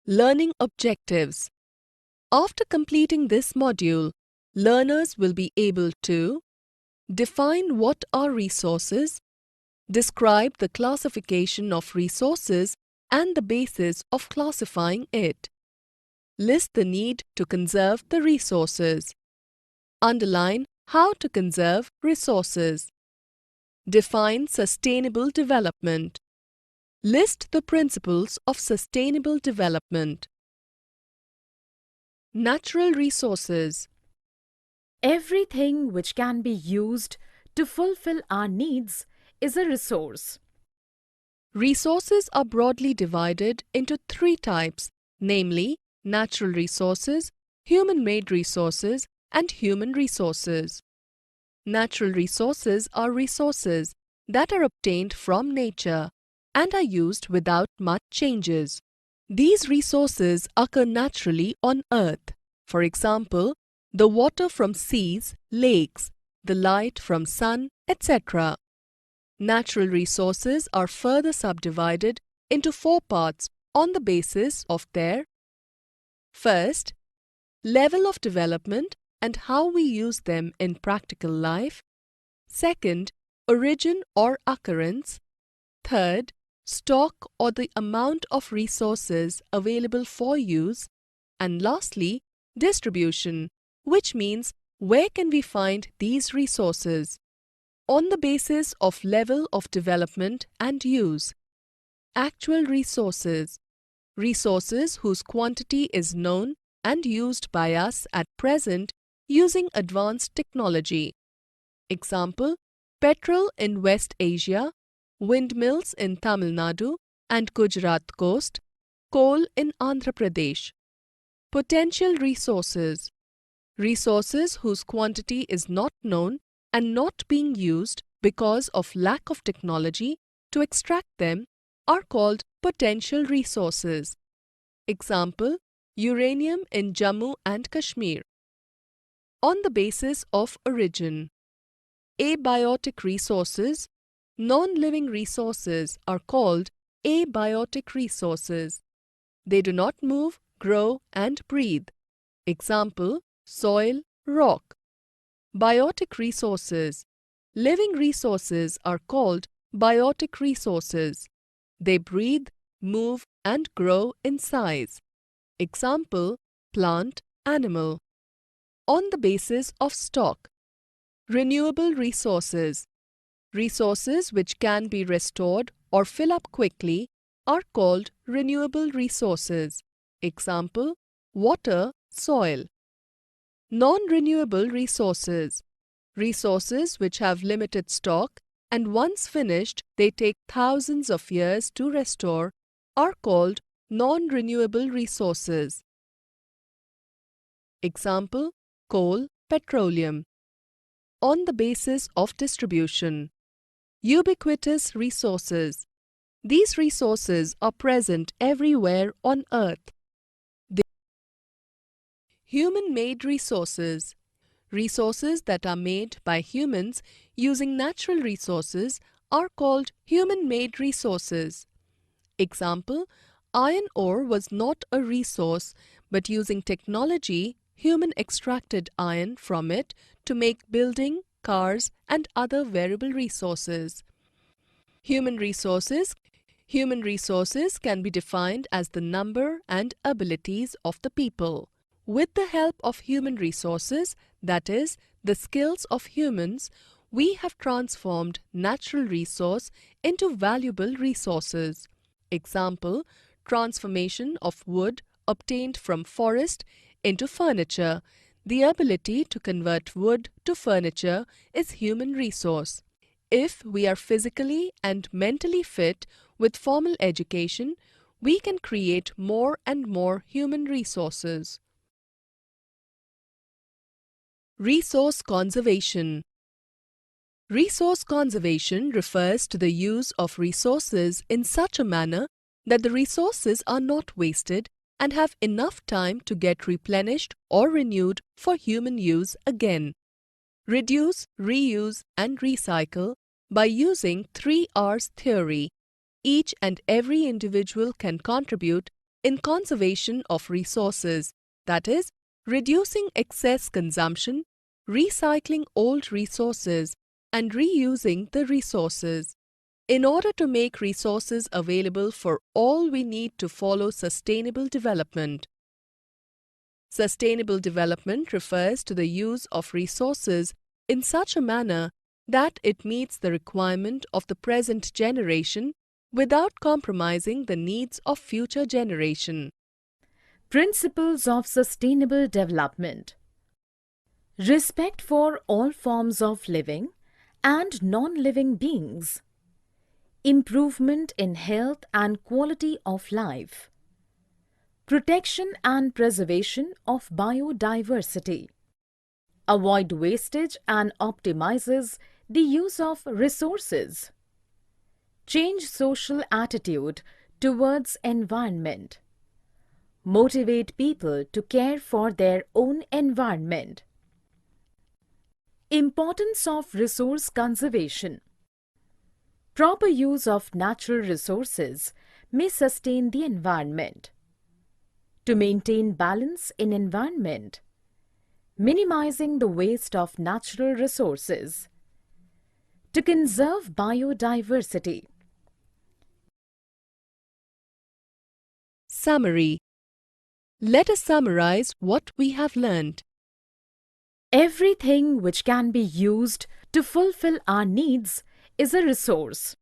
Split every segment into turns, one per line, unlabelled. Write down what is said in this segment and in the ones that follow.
Learning objectives. After completing this module, learners will be able to define what are resources, describe the classification of resources and the basis of classifying it, list the need to conserve the resources, underline how to conserve resources, define sustainable development, list the principles of sustainable development. Natural resources.
Everything which can be used to fulfill our needs is a resource.
Resources are broadly divided into three types, namely natural resources, human-made resources, and human resources. Natural resources are resources that are obtained from nature and are used without much changes. These resources occur naturally on Earth. For example, the water from seas, lakes, the light from sun, etc. Natural resources are further subdivided into four parts on the basis of their first, level of development and how we use them in practical life. Second, origin or occurrence. Third, stock or the amount of resources available for use. And lastly, distribution, which means where can we find these resources? On the basis of level of development and use. Actual resources. Resources whose quantity is known and used by us at present using advanced technology. Example, petrol in West Asia, windmills in Tamil Nadu and Gujarat coast, coal in Andhra Pradesh. Potential resources. Resources whose quantity is not known and not being used because of lack of technology to extract them are called potential resources. Example, uranium in Jammu and Kashmir. On the basis of origin. Abiotic resources. Non-living resources are called abiotic resources. They do not move, grow and breathe. Example, soil, rock. Biotic resources. Living resources are called biotic resources. They breathe, move and grow in size. Example, plant, animal. On the basis of stock. Renewable resources. Resources which can be restored or fill up quickly are called renewable resources. Example, water, soil. Non-renewable resources. Resources which have limited stock and once finished they take thousands of years to restore are called non-renewable resources. Example, coal, petroleum. On the basis of distribution. Ubiquitous resources. These resources are present everywhere on Earth. Human-made resources. Resources that are made by humans using natural resources are called human-made resources. Example, iron ore was not a resource, but using technology, human extracted iron from it to make building, cars and other variable resources. Human resources. Human resources can be defined as the number and abilities of the people. With the help of human resources, that is, the skills of humans, we have transformed natural resource into valuable resources. Example, transformation of wood obtained from forest into furniture. The ability to convert wood to furniture is human resource. If we are physically and mentally fit with formal education, we can create more and more human resources. Resource conservation. Resource conservation refers to the use of resources in such a manner that the resources are not wasted and have enough time to get replenished or renewed for human use again. Reduce, reuse and recycle by using 3 R's theory. Each and every individual can contribute in conservation of resources, that is, reducing excess consumption, recycling old resources, and reusing the resources. In order to make resources available for all, we need to follow sustainable development. Sustainable development refers to the use of resources in such a manner that it meets the requirement of the present generation without compromising the needs of future generation.
Principles of sustainable development. Respect for all forms of living and non-living beings. Improvement in health and quality of life. Protection and preservation of biodiversity. Avoid wastage and optimizes the use of resources. Change social attitude towards environment. Motivate people to care for their own environment. Importance of resource conservation. Proper use of natural resources may sustain the environment. To maintain balance in environment. Minimizing the waste of natural resources. To conserve biodiversity.
Summary. Let us summarize what we have learned.
Everything which can be used to fulfill our needs is a resource.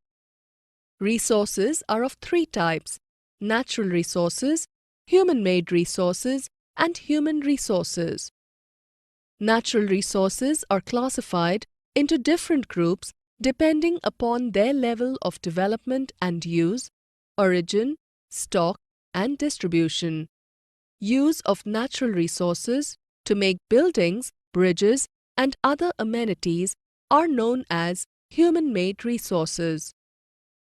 Resources are of three types: natural resources, human-made resources, and human resources. Natural resources are classified into different groups depending upon their level of development and use, origin, stock, and distribution. Use of natural resources to make buildings, bridges, and other amenities are known as human-made resources.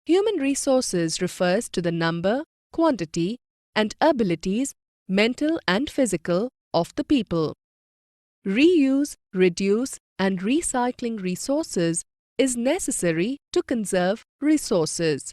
Human resources refers to the number, quantity, and abilities, mental and physical, of the people. Reuse, reduce, and recycling resources is necessary to conserve resources.